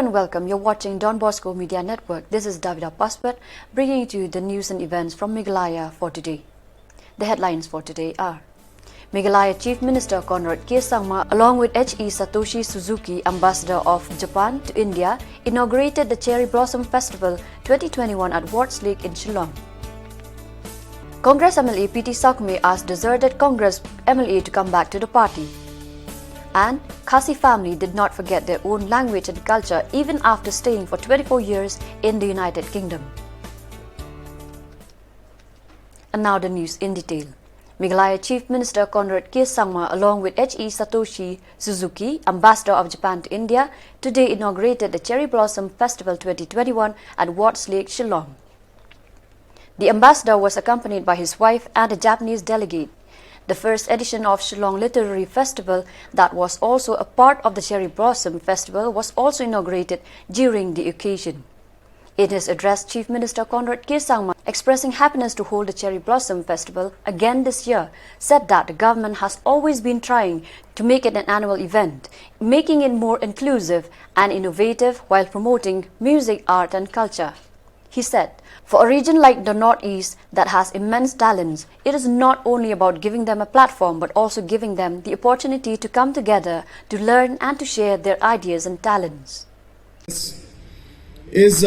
and welcome. You're watching Don Bosco Media Network. This is Davida Paspat bringing to you the news and events from Meghalaya for today. The headlines for today are: Meghalaya Chief Minister Conrad K. Sangma, along with H.E. Satoshi Suzuki, Ambassador of Japan to India, inaugurated the Cherry Blossom Festival 2021 at Wards Lake in Shillong. Congress MLA P.T. Sakme asked deserted Congress MLA to come back to the party. And Khasi family did not forget their own language and culture even after staying for 24 years in the United Kingdom. And now the news in detail. Meghalaya Chief Minister Conrad K. Sangma, along with H.E. Satoshi Suzuki, Ambassador of Japan to India, today inaugurated the Cherry Blossom Festival 2021 at Wards Lake, Shillong. The ambassador was accompanied by his wife and a Japanese delegate. The first edition of Shillong Literary Festival, that was also a part of the Cherry Blossom Festival, was also inaugurated during the occasion. In his address, Chief Minister Conrad K. Sangma, expressing happiness to hold the Cherry Blossom Festival again this year, said that the government has always been trying to make it an annual event, making it more inclusive and innovative while promoting music, art and culture. He said, for a region like the Northeast that has immense talents, it is not only about giving them a platform but also giving them the opportunity to come together, to learn and to share their ideas and talents. This is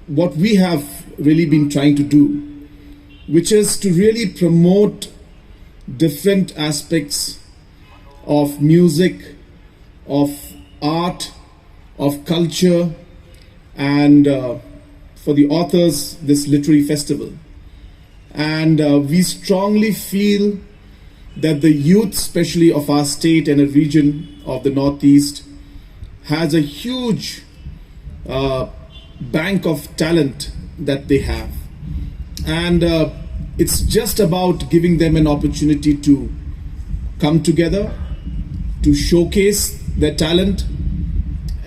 what we have really been trying to do, which is to really promote different aspects of music, of art, of culture, and for the authors, this literary festival. And we strongly feel that the youth, especially of our state and a region of the Northeast, has a huge bank of talent that they have. And it's just about giving them an opportunity to come together, to showcase their talent,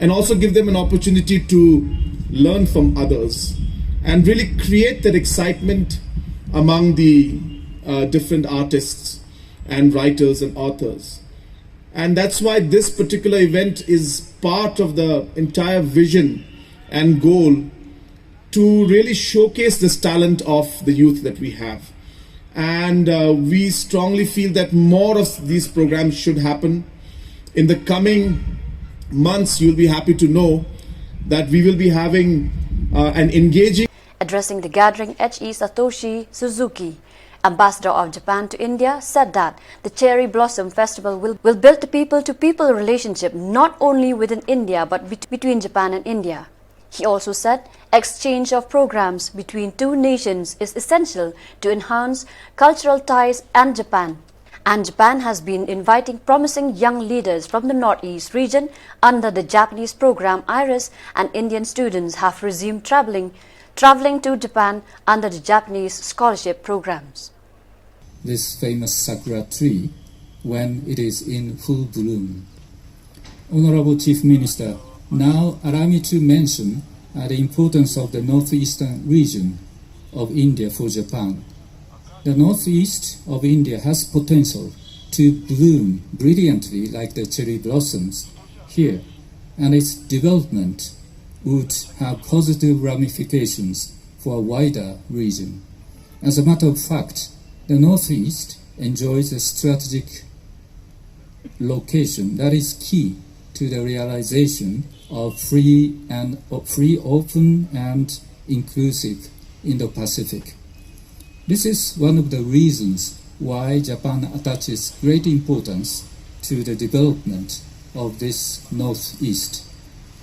and also give them an opportunity to learn from others and really create that excitement among the different artists and writers and authors. And that's why this particular event is part of the entire vision and goal to really showcase this talent of the youth that we have. And we strongly feel that more of these programs should happen. In the coming months, you'll be happy to know that we will be having an engaging. Addressing the gathering, H.E. Satoshi Suzuki, Ambassador of Japan to India, said that the Cherry Blossom Festival will build the people-to-people relationship not only within India but between Japan and India. He also said exchange of programs between two nations is essential to enhance cultural ties and Japan has been inviting promising young leaders from the Northeast region under the Japanese program IRIS, and Indian students have resumed traveling to Japan under the Japanese scholarship programs. This famous sakura tree when it is in full bloom. Honorable Chief Minister, now allow me to mention the importance of the northeastern region of India for Japan. The northeast of India has potential to bloom brilliantly like the cherry blossoms here, and its development would have positive ramifications for a wider region. As a matter of fact, the northeast enjoys a strategic location that is key to the realization of free, open and inclusive Indo-Pacific. This is one of the reasons why Japan attaches great importance to the development of this Northeast.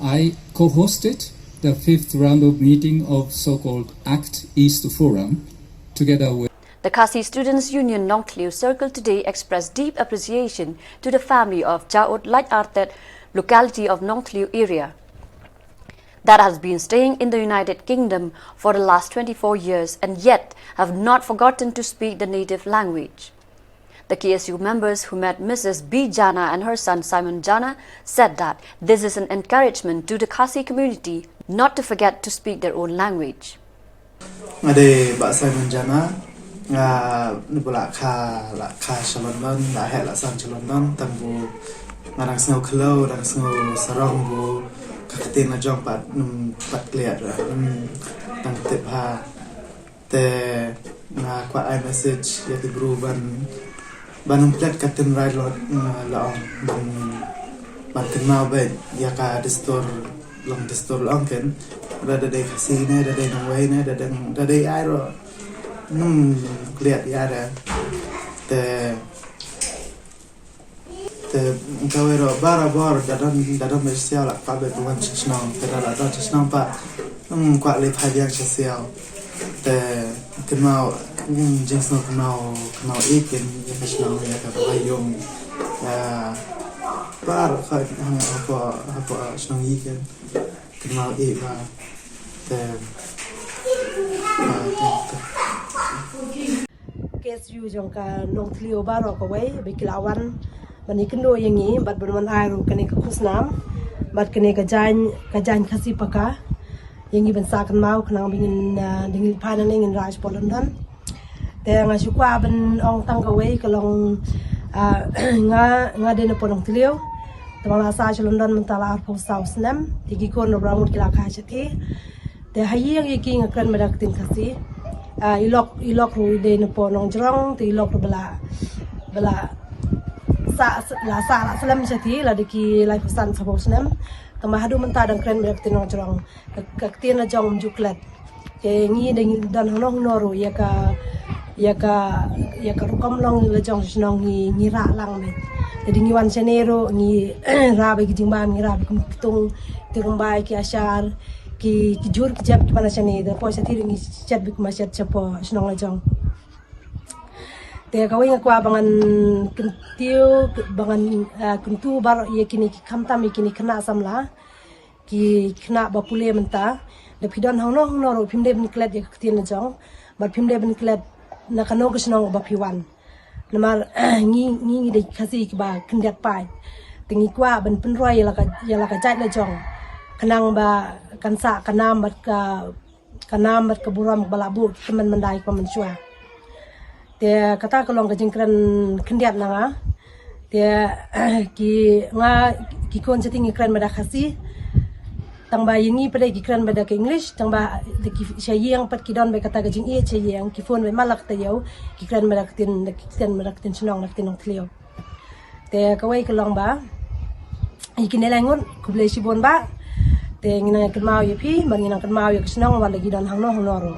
I co-hosted the 5th round of meeting of so-called ACT East Forum together with the Khasi Students' Union Nongtliu Circle today expressed deep appreciation to the family of Jaot Light-Arted locality of Nongtliu area that has been staying in the United Kingdom for the last 24 years and yet have not forgotten to speak the native language. The KSU members who met Mrs. B. Jana and her son Simon Jana said that this is an encouragement to the Khasi community not to forget to speak their own language. Ade Mbak Simon Jana nubula kha shalon non la he la san shalon non tambu ngarang snow klo ngarang snow sarong bu kaketin na jong pat clear tang tip ha te nga kwa I message ya ti bru ban plat katin rai lot laong ban kenal ben ya ka distor long ken ada dei kasine ada dei nangway ne ada dei ai ro clear ya ada te kawero bara dalam Malaysia lah kabel tuan Shillong terada Shillong pa kuat lep hadiah sosial te kenal jenis kenal ikan ya Shillong ya kabayong ya bar apa Shillong ikan kenal ikan te kes yu jong ka nong tlio baro ko wei bikilawan bani kendo yangi bat berman airu kene ka kusnam bat kene ka jan khasi paka yangi ban sakan mau knang bingin dingil pana ngin raj polandan te nga shukwa ban ong tang ka wei kalong nga de na ponong tlio tamala sa london mentala ar po south nam tigi kon no bramut kila ka chati te hayang yiki nga kan medak tin khasi ilok ru de na ponong jrong te ilok bela sa salam chati la diki lai pesan sabos nam kama hadu menta dang kren mek tinong jrong kaktin na jong juklet ke ngi dan honong noru ya ka rukom long la jong snong ngi ra lang me jadi ngi wan senero ngi ra be jingban ngi ra be tung tirung bai ki ashar ki jur ki jab ki pana chane da po chati ngi chat bik ma chat chapo snong la jong te kawai ngakwa bangan kentiu bangan kentu bar ye kini kamtam kini kena samla ki kena bapule menta de pidon hono ro pimde ben klet ye ktin jong bar pimde ben klet na kano kusnong bapiwan namar ngi de khasi ki ba kindat pai tingi kwa ben penroi la ka jat la jong kanang ba kansa kanam bat ka buram balabu kemen mendai ko menchua te kata kalong ka jingkran kendiat nanga te ki kon chating ikran bada khasi tang ba yingi pada ki kran bada ke english tang ba ki shayang pat ki don be kata ka jing e chayang ki phone be malak ta yau ki kran bada tin chnong nak tinong thlio te kawai kalong ba ikine langon kuble sibon ba te ngina kan mau yepi mangina kan mau ye chnong wala gi don hangno honoro.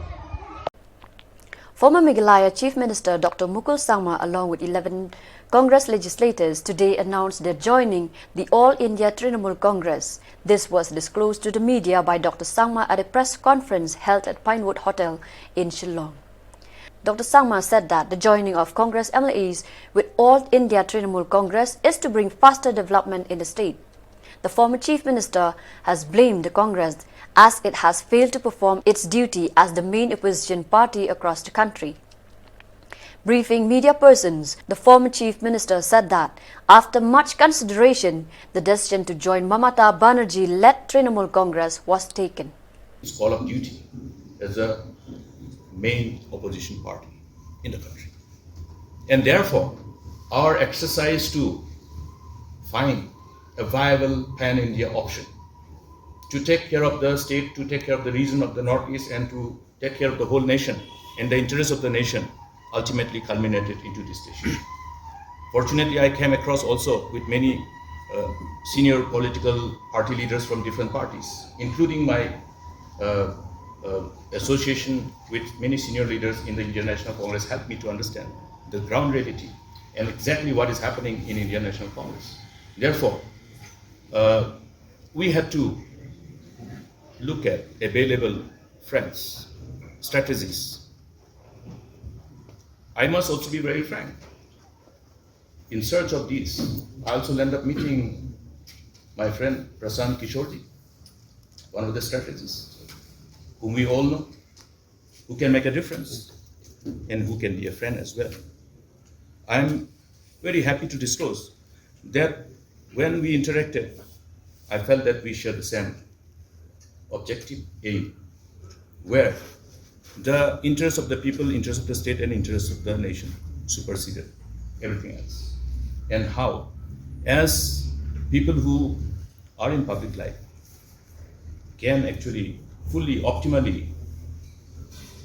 Former Meghalaya Chief Minister Dr. Mukul along with 11 Congress legislators today announced their joining the All India Trinamool Congress. This was disclosed to the media by Dr. Sangma at a press conference held at Pinewood Hotel in Shillong. Dr. Sangma said that the joining of Congress MLAs with All India Trinamool Congress is to bring faster development in the state. The former Chief Minister has blamed the Congress as it has failed to perform its duty as the main opposition party across the country. Briefing media persons, the former Chief Minister said that after much consideration, the decision to join Mamata Banerjee-led Trinamool Congress was taken. Its call of duty as a main opposition party in the country. And therefore, our exercise to find a viable pan-India option to take care of the state, to take care of the region of the Northeast, and to take care of the whole nation and the interests of the nation ultimately culminated into this decision. Fortunately, I came across also with many senior political party leaders from different parties, including my association with many senior leaders in the Indian National Congress helped me to understand the ground reality and exactly what is happening in Indian National Congress. Therefore, we had to look at available friends, strategies. I must also be very frank. In search of these, I also ended up meeting my friend Prasan Kishorji, one of the strategists, whom we all know, who can make a difference and who can be a friend as well. I'm very happy to disclose that when we interacted, I felt that we share the same objective aim, where the interests of the people, interests of the state, and interests of the nation superseded everything else. And how, as people who are in public life can actually fully, optimally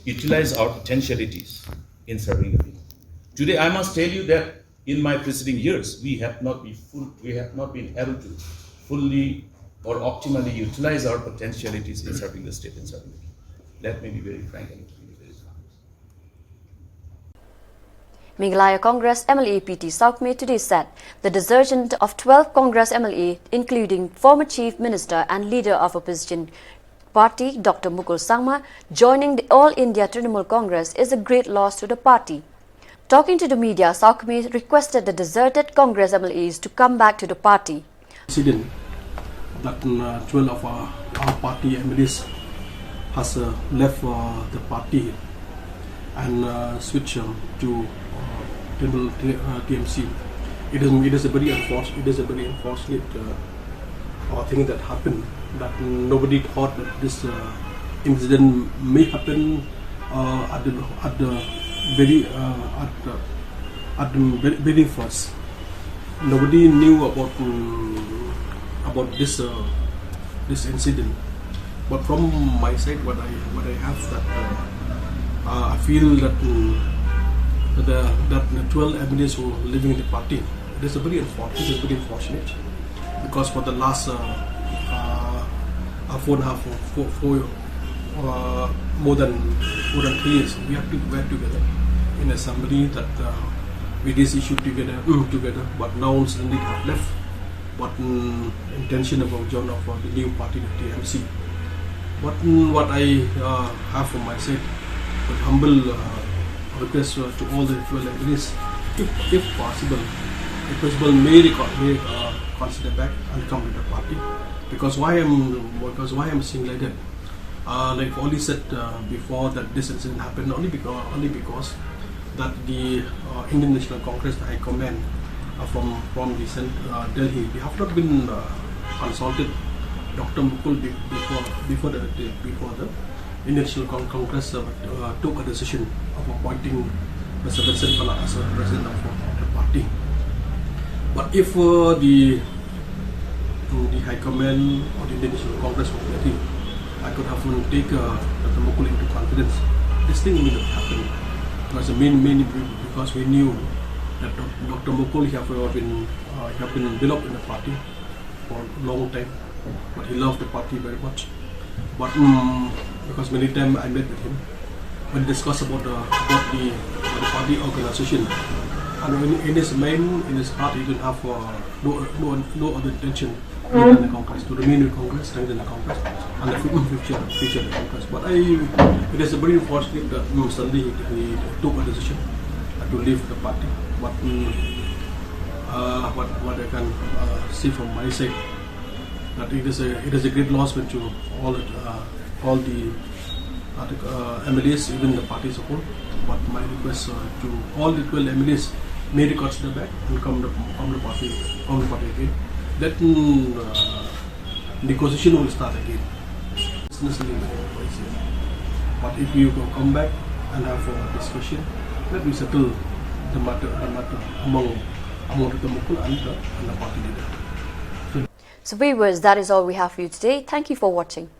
utilize our potentialities in serving the people. Today, I must tell you that in my preceding years, we have not been able to fully or optimally utilize our potentialities in serving the state and serving the people. Let me be very frank and be very frank. Meghalaya Congress MLA PT Saukme today said the desertion of 12 Congress MLA, including former Chief Minister and leader of opposition party Dr. Mukul Sangma, joining the All India Trinamool Congress is a great loss to the party. Talking to the media, Saukme requested the deserted Congress MLAs to come back to the party. Incident that 12 of our party MLAs has left the party and switched to TMC. It is a very unfortunate thing that happened. That nobody thought that this incident may happen at the very first. Nobody knew about this incident. But from my side, what I have that I feel that the 12 MLAs who are living in the party, it is very unfortunate, because for the last 4.5 more than 3 years we have to work together in assembly, that we this issue together. But now suddenly have left. But intention about join of the new party, the TMC. But what I have from my side, but humble request to all the 12 MLAs, if possible, may consider back and come to the party. Because why I'm saying like that? Like Oli said before, that this incident happened only because that the Indian National Congress, the High Command from the Delhi, they have not been consulted Dr. Mukul before the Indian National Congress took a decision of appointing Mr. Vincent Pala as a president of the party. But if the High Command or the Indian National Congress was ready, I could have take Dr. Mukul into confidence. This thing will not happen. It was the main because we knew that Dr. Mukul have been beloved in the party for a long time, but he loved the party very much. But because many times I met with him, when we discussed about the party organization, and in his heart, he didn't have no other intention than the Congress, to remain in Congress, strengthen the Congress, and the future of the Congress. But it is very unfortunate that suddenly he took a decision to leave the party. But what I can see from my side, that it is a great loss to all the MLAs, even the party support. But my request to all the 12 MLAs, may reconsider back and come to party again. That negotiation will start again. But if you come back and have a discussion, let me settle the matter among the Mukul and the party leader. So viewers, that is all we have for you today. Thank you for watching.